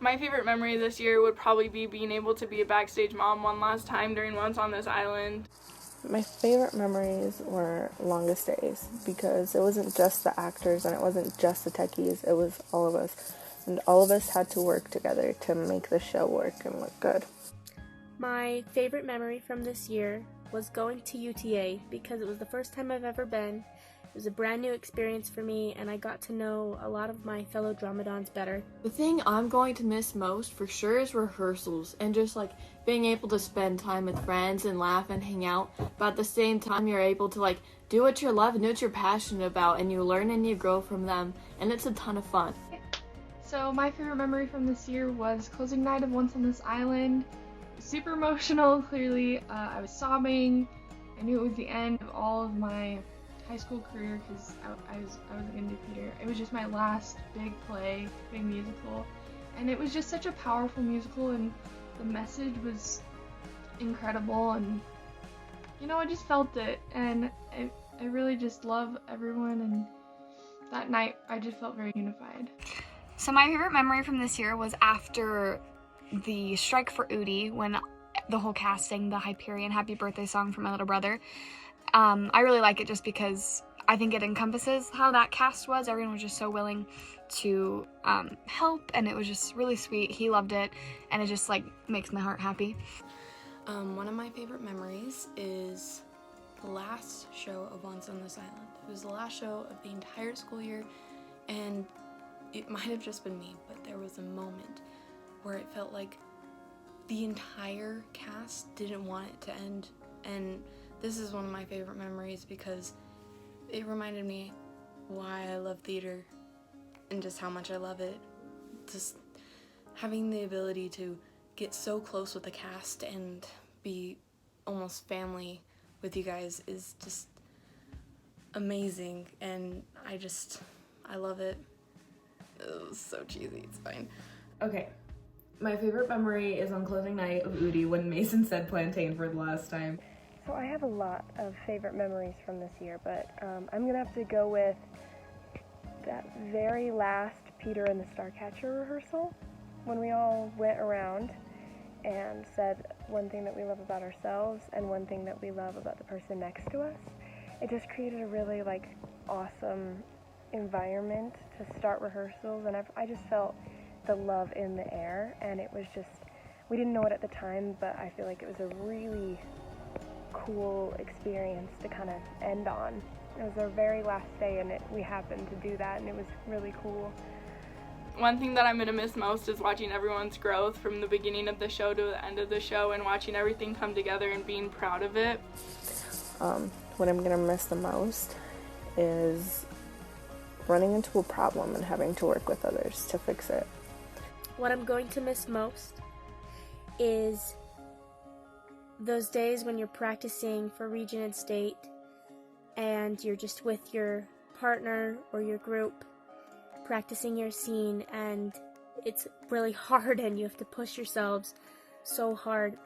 My favorite memory this year would probably be being able to be a backstage mom one last time during Once on This Island. My favorite memories were Longest Days because it wasn't just the actors and it wasn't just the techies, it was all of us. And all of us had to work together to make the show work and look good. My favorite memory from this year was going to UTA because it was the first time I've ever been. It was a brand new experience for me, and I got to know a lot of my fellow Dromadons better. The thing I'm going to miss most for sure is rehearsals and just being able to spend time with friends and laugh and hang out, but at the same time you're able to do what you love and do what you're passionate about, and you learn and you grow from them, and it's a ton of fun. So my favorite memory from this year was closing night of Once on This Island. Super emotional, clearly. I was sobbing. I knew it was the end of all of my high school career because I wasn't going to do theater. It was just my last big play, big musical, and it was just such a powerful musical, and the message was incredible, and I just felt it, and I really just love everyone, and that night I just felt very unified. So my favorite memory from this year was after the strike for Udi, when the whole cast sang the Hyperion Happy Birthday song for my little brother. I really like it just because I think it encompasses how that cast was. Everyone was just so willing to help, and it was just really sweet. He loved it, and it just makes my heart happy. One of my favorite memories is the last show of Once on This Island. It was the last show of the entire school year, and it might have just been me, but there was a moment where it felt like the entire cast didn't want it to end, and this is one of my favorite memories because it reminded me why I love theater and just how much I love it. Just having the ability to get so close with the cast and be almost family with you guys is just amazing, and I love it. It was so cheesy, it's fine. Okay, my favorite memory is on closing night of Udi when Mason said plantain for the last time. So I have a lot of favorite memories from this year, but I'm gonna have to go with that very last Peter and the Starcatcher rehearsal when we all went around and said one thing that we love about ourselves and one thing that we love about the person next to us. It just created a really awesome environment to start rehearsals, and I just felt the love in the air, and it was just, we didn't know it at the time, but I feel like it was a really cool experience to kind of end on. It was our very last day, and we happened to do that, and it was really cool. One thing that I'm going to miss most is watching everyone's growth from the beginning of the show to the end of the show, and watching everything come together and being proud of it. What I'm going to miss the most is running into a problem and having to work with others to fix it. What I'm going to miss most is those days when you're practicing for region and state and you're just with your partner or your group practicing your scene, and it's really hard and you have to push yourselves so hard.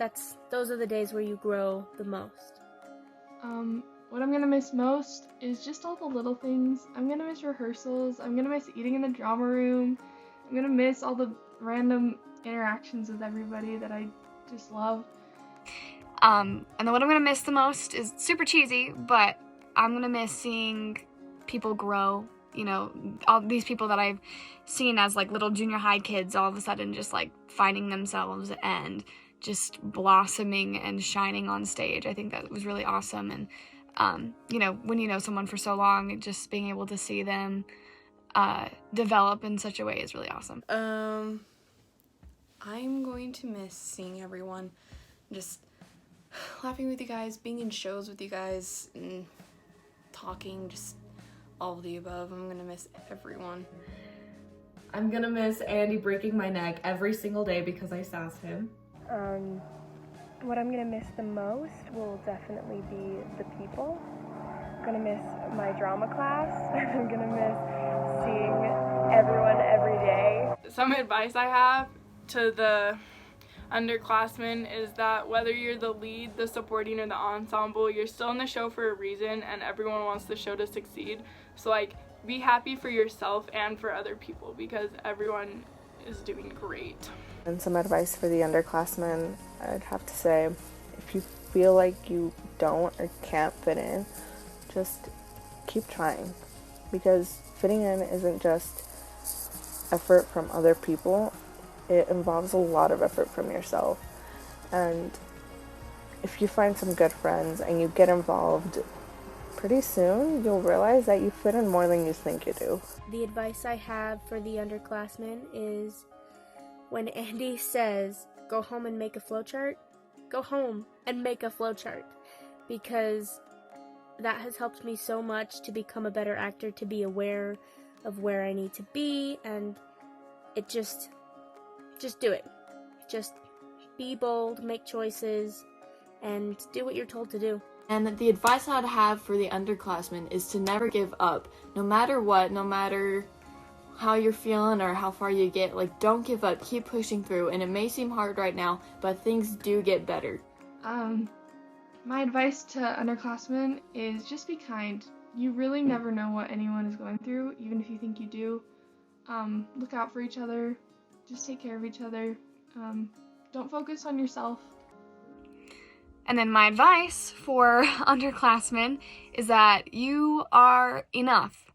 Those are the days where you grow the most. What I'm gonna miss most is just all the little things. I'm gonna miss rehearsals. I'm gonna miss eating in the drama room. I'm gonna miss all the random interactions with everybody that I just love. And then what I'm going to miss the most is super cheesy, but I'm going to miss seeing people grow. All these people that I've seen as little junior high kids all of a sudden just finding themselves and just blossoming and shining on stage. I think that was really awesome. And, when you know someone for so long, just being able to see them develop in such a way is really awesome. I'm going to miss seeing everyone, just laughing with you guys, being in shows with you guys, and talking, just all of the above. I'm gonna miss everyone. I'm gonna miss Andy breaking my neck every single day because I sassed him. What I'm gonna miss the most will definitely be the people. I'm gonna miss my drama class. I'm gonna miss seeing everyone every day. Some advice I have to the underclassmen is that whether you're the lead, the supporting, or the ensemble, you're still in the show for a reason, and everyone wants the show to succeed. So be happy for yourself and for other people, because everyone is doing great. And some advice for the underclassmen, I'd have to say, if you feel like you don't or can't fit in, just keep trying. Because fitting in isn't just effort from other people, it involves a lot of effort from yourself. And if you find some good friends and you get involved, pretty soon you'll realize that you fit in more than you think you do. The advice I have for the underclassmen is when Andy says, go home and make a flowchart, go home and make a flowchart, because that has helped me so much to become a better actor, to be aware of where I need to be, and it just do it. Just be bold, make choices, and do what you're told to do. And the advice I'd have for the underclassmen is to never give up. No matter what, no matter how you're feeling or how far you get, like, don't give up. Keep pushing through. And it may seem hard right now, but things do get better. My advice to underclassmen is just be kind. You really never know what anyone is going through, even if you think you do. Look out for each other. Just take care of each other. Don't focus on yourself. And then my advice for underclassmen is that you are enough.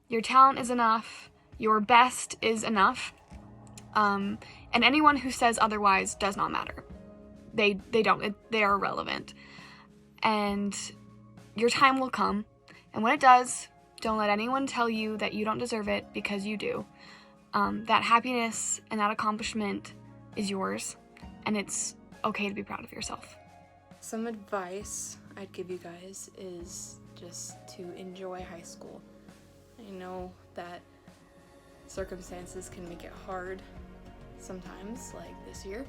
Your talent is enough. Your best is enough. And anyone who says otherwise does not matter. They don't. They are irrelevant. And your time will come. And when it does, don't let anyone tell you that you don't deserve it, because you do. That happiness and that accomplishment is yours. And it's okay to be proud of yourself. Some advice I'd give you guys is just to enjoy high school. I know that circumstances can make it hard sometimes, like this year,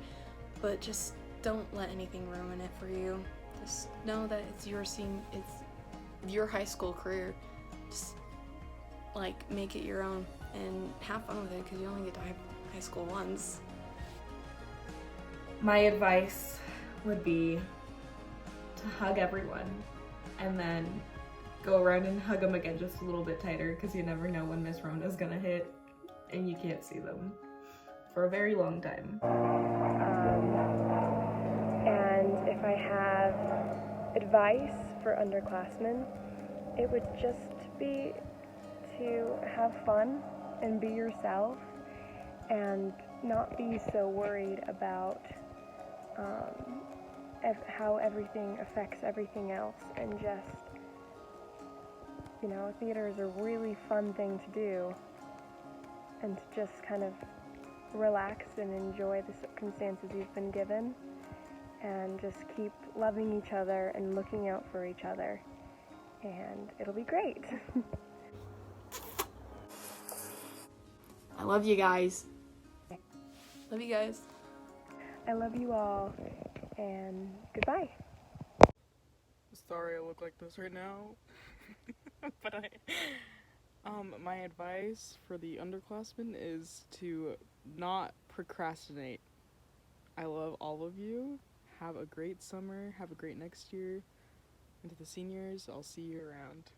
but just don't let anything ruin it for you. Just know that it's your high school career. Just like make it your own and have fun with it, because you only get to high school once. My advice would be to hug everyone and then go around and hug them again just a little bit tighter, because you never know when Miss Rona's gonna hit and you can't see them for a very long time. And if I have advice for underclassmen, it would just be to have fun and be yourself and not be so worried about how everything affects everything else, and just, theater is a really fun thing to do, and to just kind of relax and enjoy the circumstances you've been given, and just keep loving each other and looking out for each other, and it'll be great. I love you guys. Love you guys. I love you all, and goodbye. Sorry I look like this right now, but my advice for the underclassmen is to not procrastinate. I love all of you. Have a great summer. Have a great next year. And to the seniors, I'll see you around.